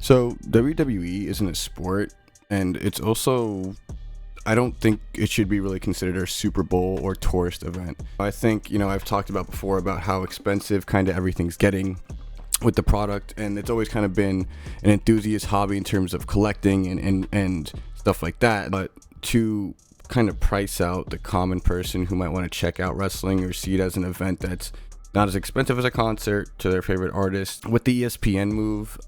So WWE isn't a sport, and it's also I don't think it should be really considered a Super Bowl or tourist event. I think, I've talked about before about how expensive kind of everything's getting with the product, and it's always kind of been an enthusiast hobby in terms of collecting and stuff like that. But to kind of price out the common person who might want to check out wrestling or see it as an event that's not as expensive as a concert to their favorite artist, with the ESPN move,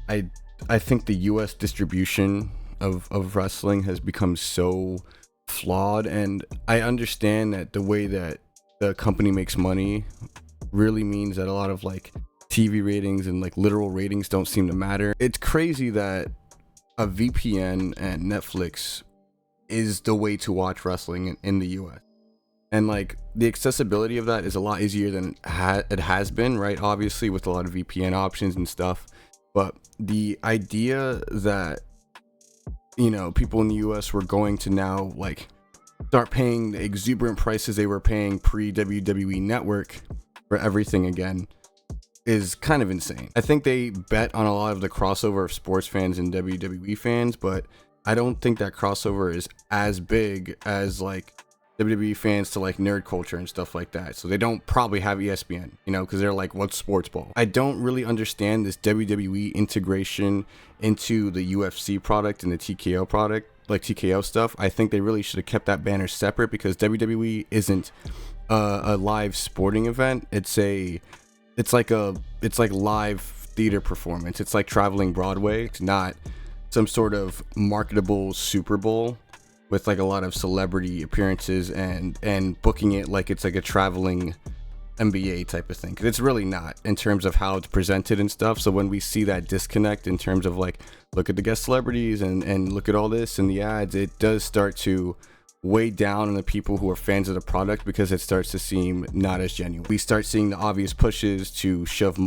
I think the US distribution of wrestling has become so flawed, and I understand that the way that the company makes money really means that a lot of like TV ratings and like literal ratings don't seem to matter. It's crazy that a VPN and Netflix is the way to watch wrestling in the US. And like the accessibility of that is a lot easier than it has been, right? Obviously, with a lot of VPN options and stuff. But the idea that, people in the US were going to now like start paying the exuberant prices they were paying pre WWE Network for everything again is kind of insane. I think they bet on a lot of the crossover of sports fans and WWE fans, but I don't think that crossover is as big as like WWE fans to like nerd culture and stuff like that. So they don't probably have ESPN, because they're like, what's sports ball? I don't really understand this WWE integration into the UFC product and the TKO product, like TKO stuff. I think they really should have kept that banner separate, because WWE isn't a live sporting event. It's like live theater performance. It's like traveling Broadway. It's not some sort of marketable Super Bowl with like a lot of celebrity appearances and booking it like it's like a traveling NBA type of thing, because it's really not in terms of how it's presented and stuff. So when we see that disconnect in terms of like, look at the guest celebrities and look at all this and the ads, it does start to weigh down on the people who are fans of the product, because it starts to seem not as genuine. We start seeing the obvious pushes to shove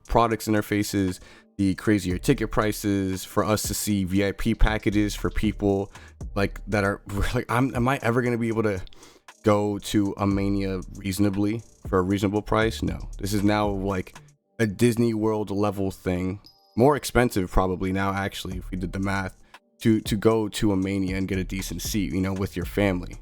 products in our faces, the crazier ticket prices, for us to see VIP packages for people like that are like, am I ever going to be able to go to a Mania reasonably for a reasonable price? No. This is now like a Disney World level thing, more expensive probably now, actually, if we did the math, to go to a Mania and get a decent seat, with your family.